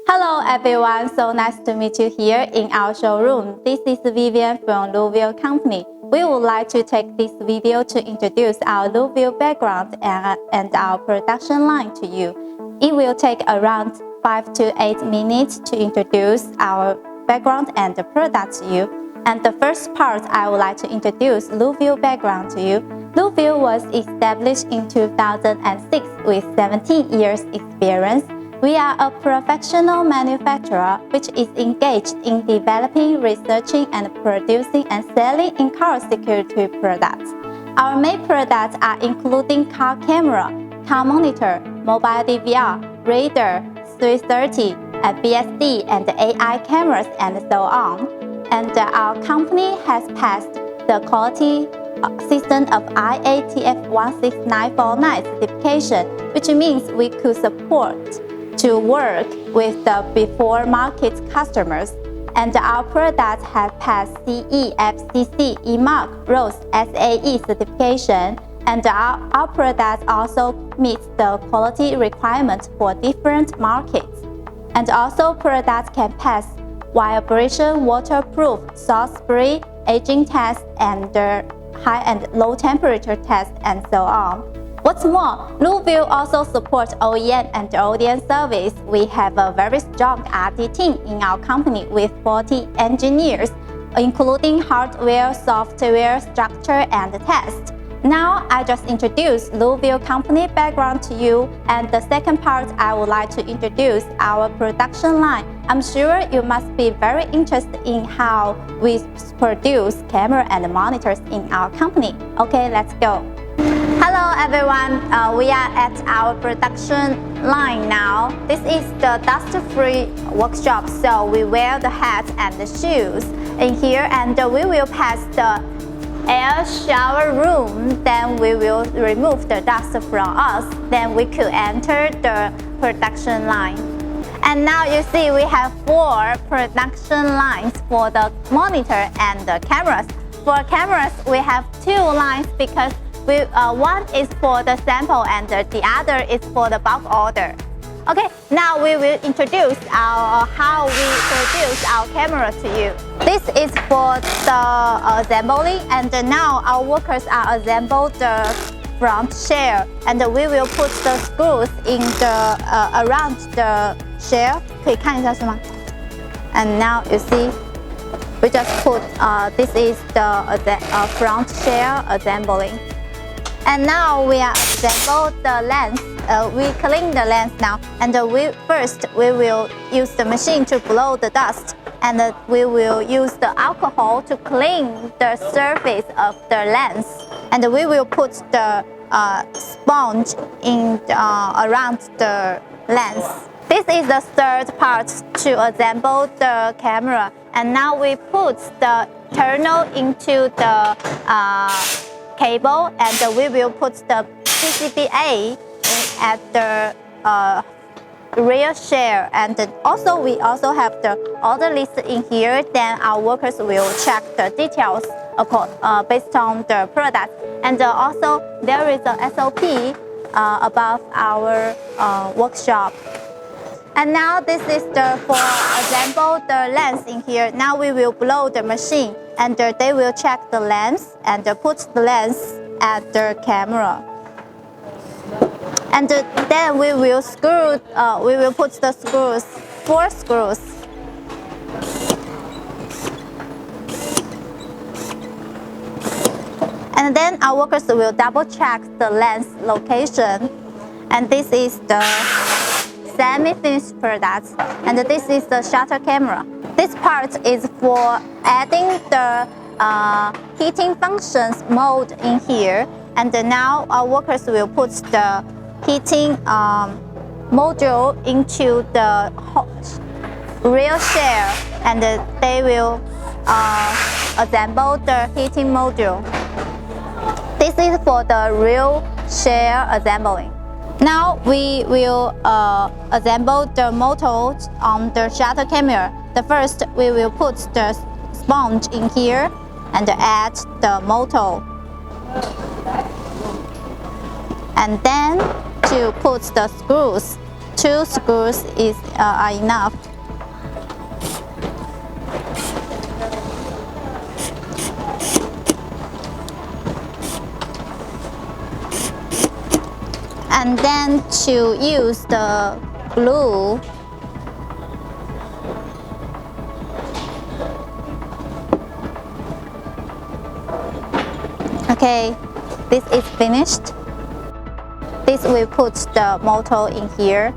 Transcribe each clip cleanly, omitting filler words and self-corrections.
Hello everyone, so nice to meet you here in our showroom. This is Vivian from Luview Company. We would like to take this video to introduce our Luview background and our production line to you. It will take around 5 to 8 minutes to introduce our background and the product to you. And the first part, I would like to introduce Luview background to you. Luview was established in 2006 with 17 years experience. We are a professional manufacturer which is engaged in developing, researching, and producing and selling in-car security products. Our main products are including car camera, car monitor, mobile DVR, radar, 330, BSD, and AI cameras, and so on. And our company has passed the quality system of IATF 16949 certification, which means we could support to work with the before market customers. And our products have passed CE, FCC, EMARK, ROS, SAE certification. And our products also meet the quality requirements for different markets. And also products can pass vibration, waterproof, salt spray, aging test, and high and low temperature test, and so on. What's more, Luview also supports OEM and audience service. We have a very strong R&D team in our company with 40 engineers, including hardware, software, structure, and test. Now, I just introduced Luview company background to you, and the second part, I would like to introduce our production line. I'm sure you must be very interested in how we produce camera and monitors in our company. Okay, let's go. Hello everyone, we are at our production line now. This is the dust-free workshop, so we wear the hat and the shoes in here, and we will pass the air shower room. Then we will remove the dust from us. Then we could enter the production line. And now you see we have 4 production lines for the monitor and the cameras. For cameras, we have 2 lines because one is for the sample and the other is for the bulk order. Okay, now we will introduce how we produce our camera to you. This is for the assembly, and now our workers are assembled the front shell, and we will put the screws in the around the shell. 可以看一下是吗? And now you see, we just put this is the front shell assembly. And now we are assemble the lens. We clean the lens now, and we will use the machine to blow the dust, and we will use the alcohol to clean the surface of the lens, and we will put the sponge in around the lens. This is the third part to assemble the camera, and now we put the terminal into the cable, and we will put the PCBA at the rear shell, and we also have the order list in here. Then our workers will check the details based on the product, and also there is a SOP above our workshop. And now this is for assemble the lens in here. Now we will blow the machine, and they will check the lens and put the lens at the camera. And then we will put the screws, 4 screws. And then our workers will double check the lens location. And this is the semi-finished product, and this is the shutter camera. This part is for adding the heating functions mode in here, and now our workers will put the heating module into the rear shell, and they will assemble the heating module. This is for the rear shell assembling. Now we will assemble the motor on the shutter camera. The first, we will put the sponge in here and add the motor. And then to put the screws. 2 screws are enough. And then to use the glue, okay, this is finished. This will put the motor in here.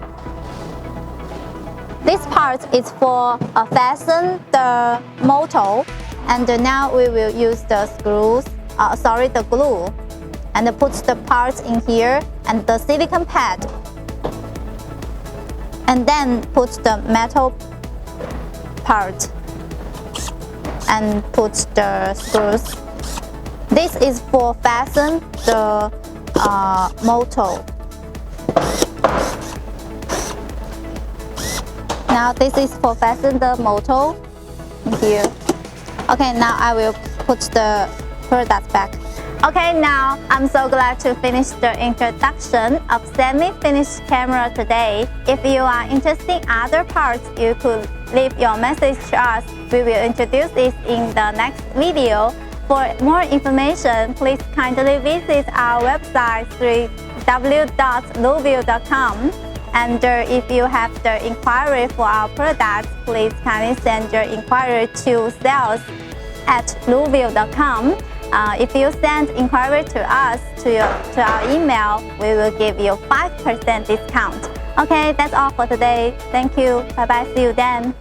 This part is for fasten the motor, and now we will use the screws, the glue, and put the parts in here and the silicone pad, and then put the metal part and put the screws. This is for fasten the motor. Now this is for fasten the motor in here. Okay, now I will put the product back. Okay, now I'm so glad to finish the introduction of semi-finished camera today. If you are interested in other parts, you could leave your message to us. We will introduce this in the next video. For more information, please kindly visit our website www.luview.com. And if you have the inquiry for our products, please kindly send your inquiry to sales@luview.com. If you send inquiry to us to our email, we will give you 5% discount. Okay, that's all for today. Thank you. Bye bye. See you then.